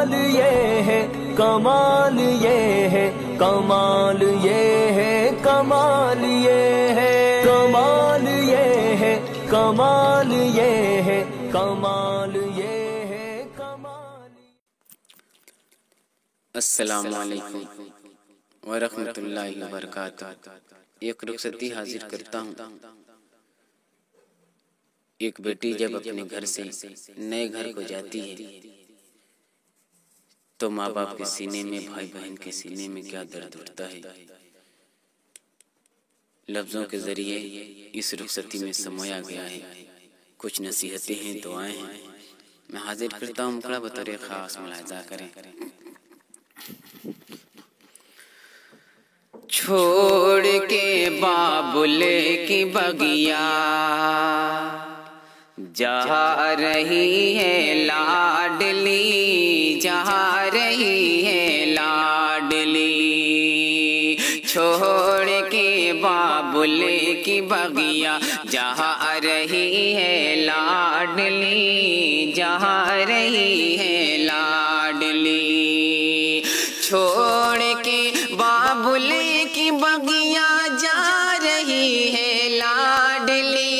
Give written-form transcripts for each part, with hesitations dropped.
کمال یہ ہے، کمال یہ ہے، کمال یہ ہے، کمال یہ ہے، کمال یہ ہے، کمال یہ ہے، کمال یہ ہے، کمال۔ السلام علیکم ورحمۃ اللہ وبرکاتہ۔ ایک رخصتی حاضر کرتا ہوں۔ ایک بیٹی جب اپنے گھر سے نئے گھر کو جاتی ہے تو ماں باپ کے سینے میں، بھائی بہن کے سینے میں کیا درد اٹھتا ہے، لفظوں کے ذریعے اس رخصتی میں سمویا گیا ہے۔ کچھ نصیحتیں ہیں، دعائیں ہیں، میں حاضر کرتا ہوں، مقرہ بطور خاص ملاحظہ کریں۔ چھوڑ کے بابل کی بگیا جا رہی ہے لاڈلی، جا رہی ہے لاڈلی، چھوڑ کے بابل کی بگیا جا رہی ہے لاڈلی، جا رہی ہے لاڈلی، چھوڑ کے بابل کی بگیا جا رہی ہے لاڈلی،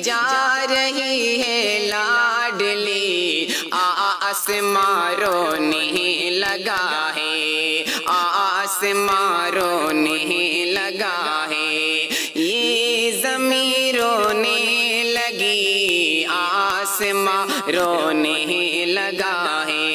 جا رہی ہے لاڈلی، آسمان رونے لگا ہے، آسمان رونے لگا ہے، یہ زمین رونے لگی، آسمان رونے لگا ہے،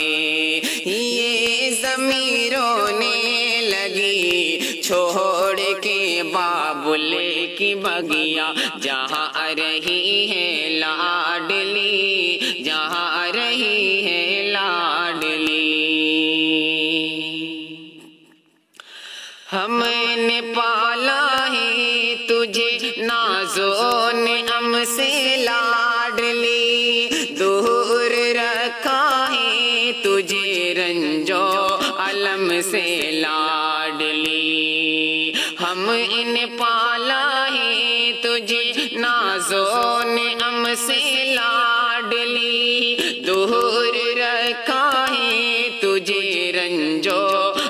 یہ زمین رونے لگی، چھوڑ کے بابل کی بگیا جہاں رہی ہے لاڈلی، جہاں رہی ہے لاڈلی، ہم نے پالا ہے تجھے نازو نعم سے لاڈلی، دور رکھا ہے تجھے رنجو علم سے لاڈلی، ہم نے پالا ہے تجھے نازو نعم سے لاڈلی، دور رکھا ہے تجھے رنجو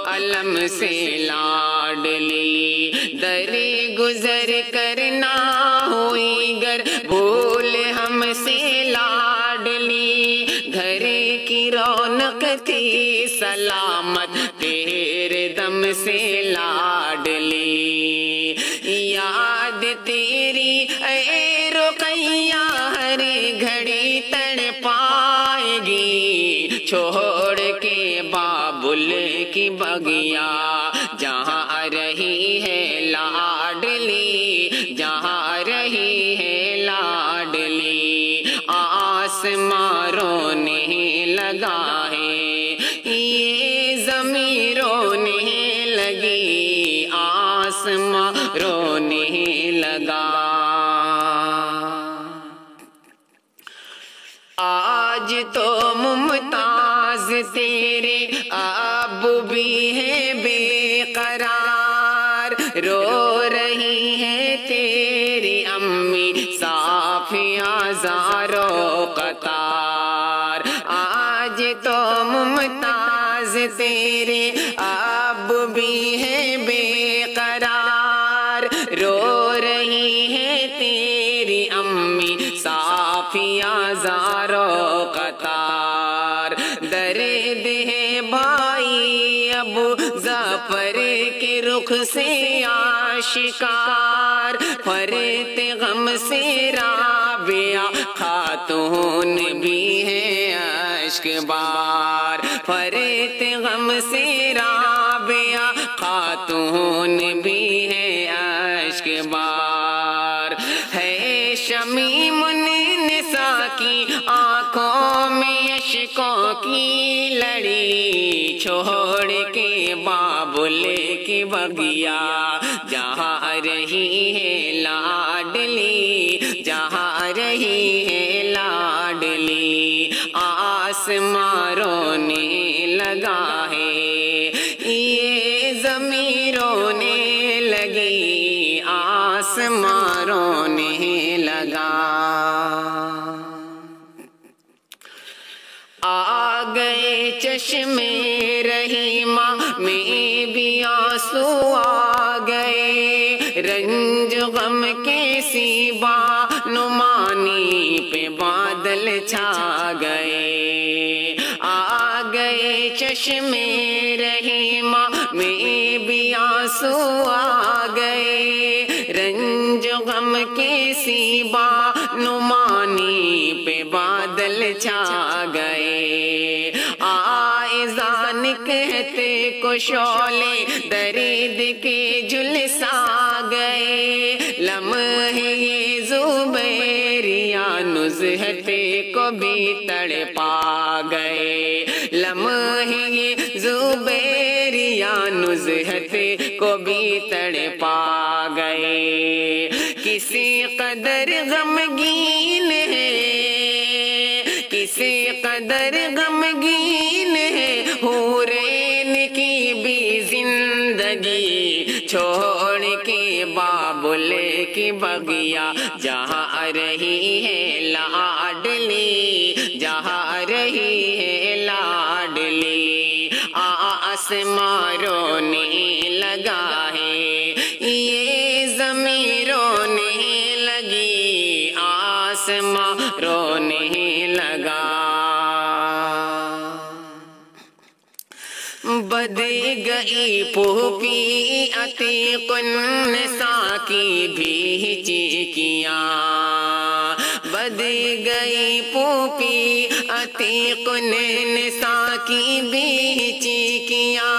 علم سے لاڈلی، در گزر کرنا ہوئی گر بھول ہم سے لاڈلی، گھر کی رونق تھی سلامت تیرے دم سے لاڈلی، یاد تیری اے رقیہ ہر گھڑی تڑ پائے گی، چھوڑ کے بابل کی بگیا جہاں رہی ہے لاڈلی، جہاں رہی ہے لاڈلی، آسمان رونے لگا ہے، یہ زمین رونے لگی، آسمان رونے لگا، آج تو ممتاز تیرے اب بھی ہے بے قرار، رو رہی ہے تیری امی صافیہ زارو قطار، آج تو ممتاز تیرے اب بھی ہے بے قرار، رو رہی ہے تیری امی صافیہ زارو قطار، درد ہے بھائی ابو ظفر کے رخ سے آشکار، فرت غم سے رابعہ خاتون بھی ہے اشک بار، فرت غم سے رابعہ خاتون بھی ہے اشک بار، ہے شمیم النساء کی آنکھوں میں اشکوں کی لڑی، چھوڑ کے بابل کی بگیا جہاں رہی ہے لاڈلی، جہاں رہی ہے لاڈلی، آسمان رونے لگا ہے، یہ زمین رونے لگی، آسمان رونے لگا، آ گئے چشمے رحیمہ میں بھی آنسو آ گئے، رنج غم کے سیبا نمانی پہ بادل چھا گئے، آ گئے چشمے رحیمہ میں بھی آنسو آ گئے، رنج غم کے سیبا نمانی پہ بادل چھا گئے، آئزان کہتے کو شعلے درد کے جھلسا گئے، لمحے یہ زبیریہ نزہت کو بھی تڑپا گئے، لمحے یہ زبیریہ نزہت کو بھی تڑپا گئے، کسی قدر غمگین ہے، کسی قدر غمگین ہے حورین کی بھی زندگی، چھوڑ کے بابل کی بغیا جہاں رہی ہے لاڈلی، جہاں رہی ہے لاڈلی، آسمان رونے لگا ہے، یہ زمین رونے لگی، آسمان رونے لگا، بد گئی پھوپھی عتیق النساء کی بھی چیکیاں، بد گئی پھوپھی عتیق النساء کی بھی چیکیاں،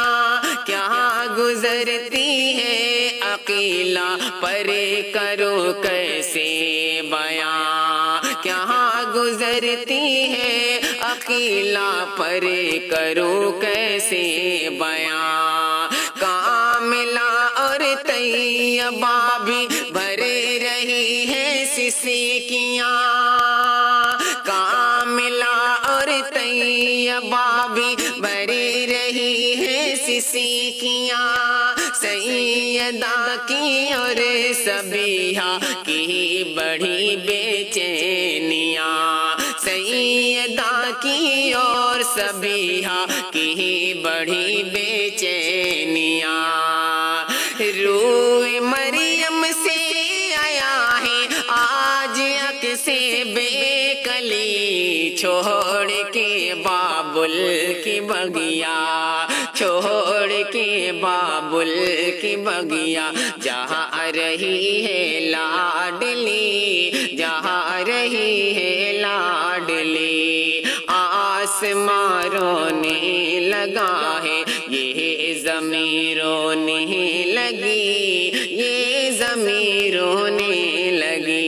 کیا گزرتی ہے عقیلہ پر کرو کیسے بیاں، کیا گزرتی ہے عقیلہ پر کرو کیسے بیاں، کاملہ اور طیبہ بھی بھر رہی ہے سسکیاں، کاملہ اور طیبہ بھی بھر رہی ہے سسکیاں، سیدہ کی اور سبیحہ کی بڑھی بے چینیاں، سیدہ کی اور سبیحہ کی بڑھی بے چینیاں، روح مریم سے آیا ہے آج عکس بے کلی، چھوڑ کے بابل کی بغیا، چھوڑ کے بابل کی بغیا جہاں رہی ہے لاڈلی، جہاں رہی ہے لاڈلی، آسمان رونے لگا ہے، یہ زمین رونے لگی، یہ زمین رونے لگی،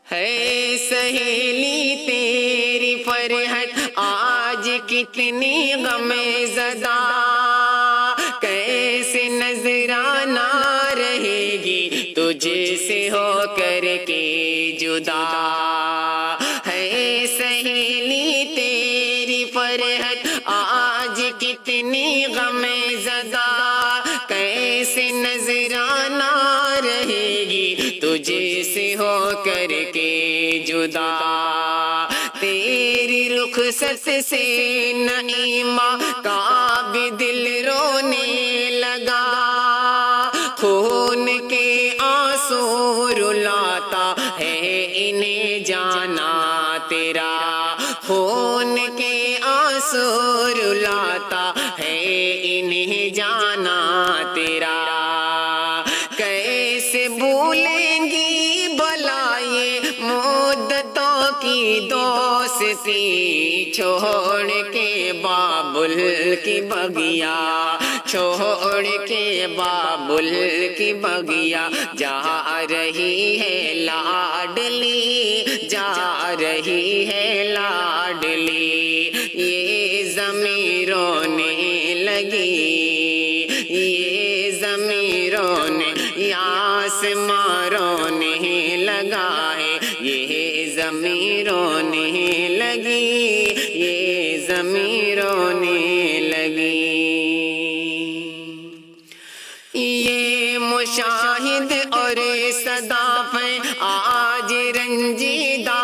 ہے سہیلی تیری فرحت آج کتنی غم زدہ، کیسے نظرانہ رہے گی تجھ سے ہو کر کے جدا، ہے سہیلی تیری فرحت آج کتنی غم زدہ، کیسے نظرانہ رہے گی تجھ سے ہو کر کے جدا، تیری رخصت سے نعیمہ کا بھی دل رونے لگا، خون کے آنسو رلاتا ہے انہیں جانا تیرا، خون کے آنسو رلاتا ہے انہیں جانا تیرا، کیسے بھولیں گی بھلا یہ مدتوں کی دوستی، چھوڑ کے بابل کی بغیا، چھوڑ کے بابل کی بغیا جا رہی ہے لاڈلی، جا رہی ہے لاڈلی، یہ زمین رونے لگی، یہ زمین رونے، یہ آسمان رونے لگا ہے، یہ زمین رونے لگی، یہ زمین رونے لگی، یہ مشاہد اور صداف آج رنجیدہ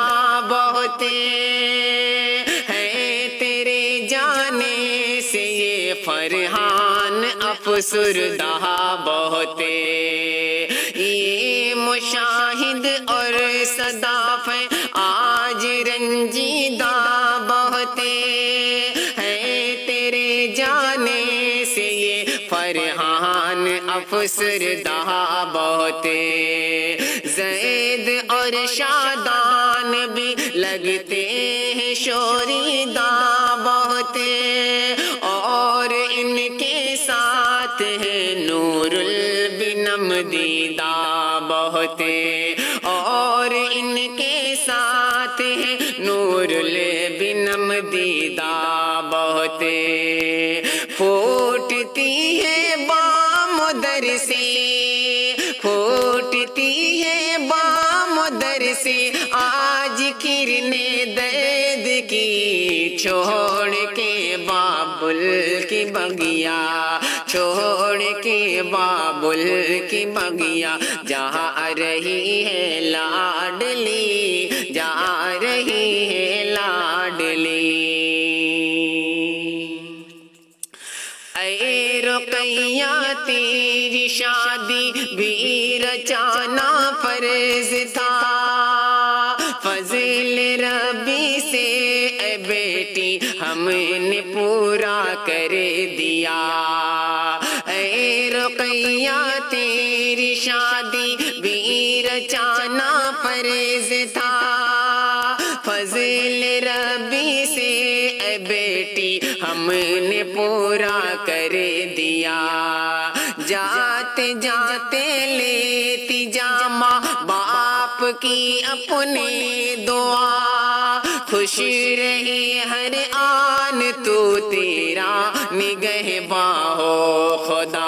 بہت بہتے ہیں تیرے جانے سے یہ فرحان افسردہ بہتے یہ مشاہد اور صداف آج رنجیدہ بہتے ہیں تیرے جانے سے یہ فرحان افسردہ بہتے زید اور شادان بھی لگتے ہیں شوریدہ بہتے اور ان کے ساتھ ہے نور البنم دیدہ بہتے اور ان کے ساتھ ہے نور البنم دیدہ بہتے پھوٹتی ہے بام در سے پھوٹتی ہے بام در سے آج کرنے درد کی چھوڑ کے بابل کی بگیا چھوڑ کے بابل کی بگیا جہاں رہی ہے لاڈلی جا رہی ہے لاڈلی اے رقیہ تیری شادی بھی رچانا فرض تھا فضل ربی سے اے بیٹی ہم نے پورا کر دیا اے رقیہ تیری شادی بھی رچانا فرض تھا فضل ربی سے اے بیٹی ہم نے پورا کر دیا جاتے جاتے لیتی جا ماں باپ کی اپنے دعا خوش رہی ہر آن تو تیرا نگہباں ہو خدا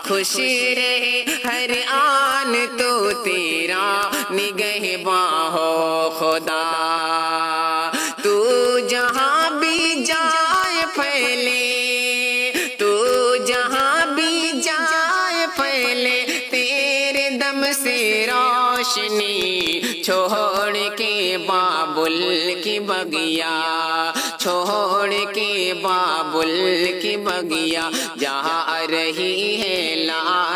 خوش رہے ہر آن تو تیرا نگہباں ہو خدا تو جہاں بھی جائے پھیلے تو جہاں بھی جائے پھیلے تیرے دم سے روشنی چھوڑ کے بابل کی بگیا چھوڑ کے بابل کی بگیا جہاں رہی ہے لا